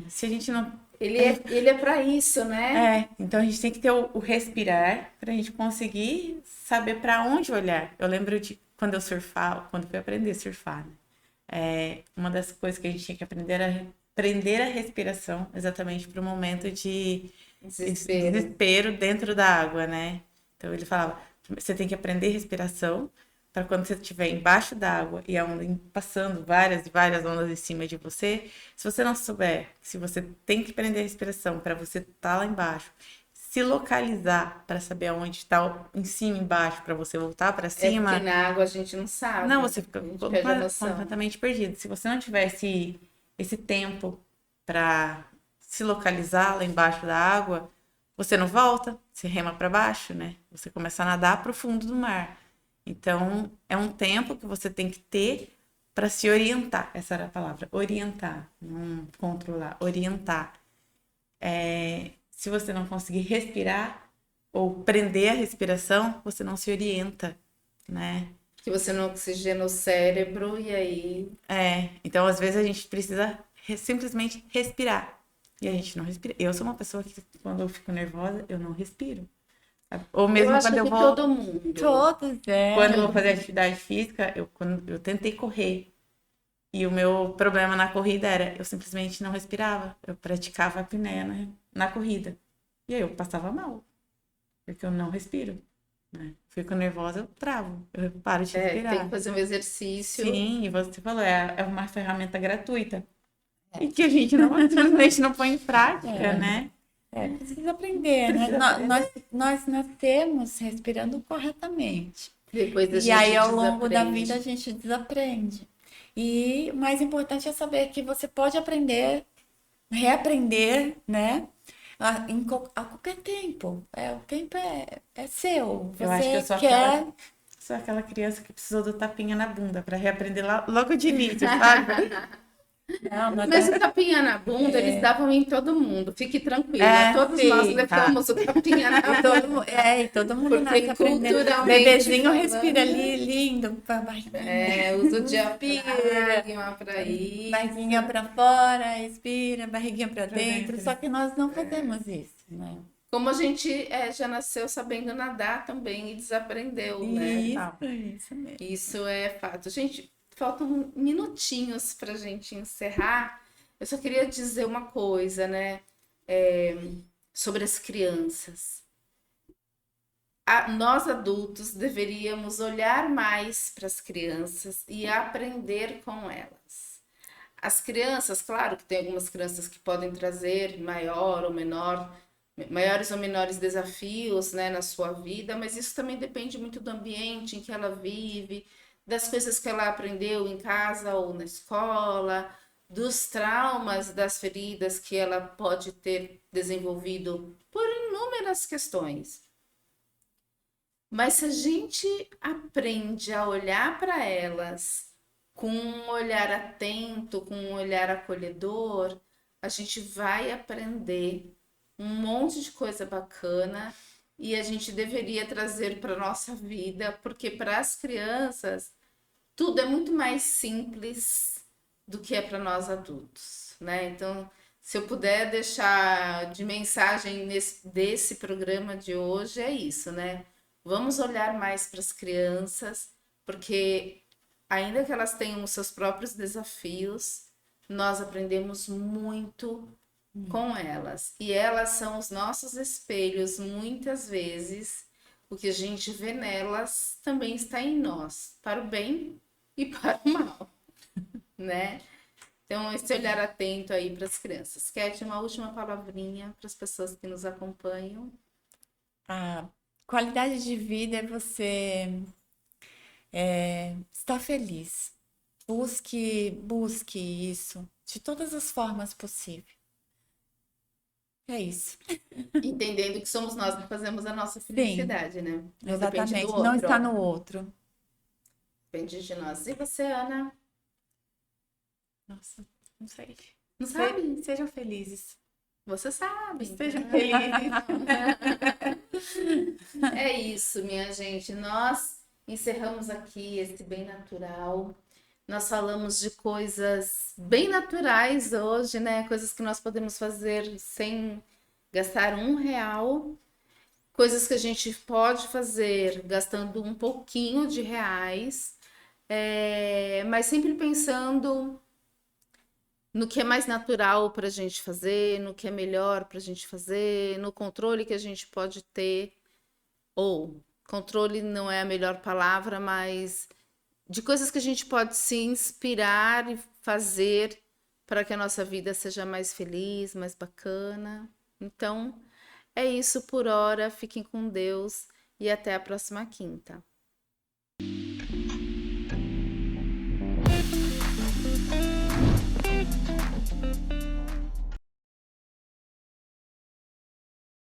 Se a gente não ele é para isso, né? então a gente tem que ter o respirar para a gente conseguir saber para onde olhar. Eu lembro de quando eu surfava, quando fui aprender a surfar, né? Uma das coisas que a gente tinha que aprender era prender a respiração exatamente para o momento de desespero dentro da água, né? Então ele falava, você tem que aprender respiração para quando você estiver embaixo da água e a onda passando várias e várias ondas em cima de você, se você não souber, se você tem que prender a respiração para você estar lá embaixo, se localizar para saber aonde está em cima, embaixo, para você voltar para É cima. porque na água a gente não sabe. Não, você fica A gente perde a noção. completamente perdido. Se você não tiver esse tempo para se localizar lá embaixo da água, você não volta, você rema para baixo, né? Você começa a nadar para o fundo do mar. Então, é um tempo que você tem que ter para se orientar. Essa era a palavra, orientar, não controlar, orientar. Se você não conseguir respirar ou prender a respiração, você não se orienta, né? Que você não oxigena o cérebro e aí Então às vezes a gente precisa simplesmente respirar. E a gente não respira. Eu sou uma pessoa que quando eu fico nervosa, eu não respiro. Sabe? Ou mesmo eu acho quando eu que vou, todo mundo. Todos, quando eu vou fazer atividade física, quando eu tentei correr. E o meu problema na corrida era, eu simplesmente não respirava. Eu praticava a apneia na corrida. E aí eu passava mal. Porque eu não respiro. Né? Fico nervosa, eu travo. Eu paro de respirar. Tem que fazer um exercício. Sim, e você falou, é uma ferramenta gratuita. E que a gente simplesmente não põe em prática, né? Precisa aprender, né? Nós nascemos respirando corretamente. Depois a E gente aí, ao longo da desaprende. vida, a gente desaprende. E o mais importante é saber que você pode aprender, reaprender, né? a qualquer tempo. O tempo é seu. Eu acho que eu Você sou quer. sou aquela criança que precisou do tapinha na bunda pra reaprender logo de início, sabe? Não, mas Mas o tapinha na bunda, eles davam em todo mundo. Fique tranquila. É, Todos sim, nós tá. levamos o tapinha na bunda. e todo mundo Porque nasce aprendendo. culturalmente Bebezinho falando, respira ali, lindo, pra barriguinha. Usa o Respira. diafragma para ir. Barriguinha pra fora, expira, barriguinha pra Pra dentro. dentro. Só que nós não fazemos isso, né? Como a gente já nasceu sabendo nadar também e desaprendeu, né? Isso mesmo. Isso é fato. Gente, faltam minutinhos para a gente encerrar. Eu só queria dizer uma coisa, né? Sobre as crianças. Nós adultos deveríamos olhar mais para as crianças e aprender com elas. As crianças, claro que tem algumas crianças que podem trazer maiores ou menores desafios, né, na sua vida, mas isso também depende muito do ambiente em que ela vive, das coisas que ela aprendeu em casa ou na escola, dos traumas, das feridas que ela pode ter desenvolvido por inúmeras questões. Mas se a gente aprende a olhar para elas com um olhar atento, com um olhar acolhedor, a gente vai aprender um monte de coisa bacana e a gente deveria trazer para nossa vida, porque para as crianças tudo é muito mais simples do que é para nós adultos, né? Então, se eu puder deixar de mensagem desse programa de hoje, é isso, né? Vamos olhar mais para as crianças, porque ainda que elas tenham os seus próprios desafios, nós aprendemos muito com elas. E elas são os nossos espelhos, muitas vezes. O que a gente vê nelas também está em nós, para o bem e para o mal, né? Então, esse olhar atento aí para as crianças. Cat, uma última palavrinha para as pessoas que nos acompanham. A qualidade de vida é você estar feliz. Busque isso de todas as formas possíveis. É isso. Entendendo que somos nós que fazemos a nossa felicidade, né? Não depende Exatamente. do Não outro, está ó. no outro. Depende de nós. E você, Ana? Nossa, não sei. Não sabe? Sejam felizes. Você sabe. Sejam felizes. É isso, minha gente. Nós encerramos aqui esse Bem Natural. Nós falamos de coisas bem naturais hoje, né? Coisas que nós podemos fazer sem gastar R$ 1. Coisas que a gente pode fazer gastando um pouquinho de reais. Mas sempre pensando no que é mais natural para a gente fazer, no que é melhor para a gente fazer, no controle que a gente pode ter, ou controle não é a melhor palavra, mas de coisas que a gente pode se inspirar e fazer para que a nossa vida seja mais feliz, mais bacana. Então, é isso por hora. Fiquem com Deus e até a próxima quinta.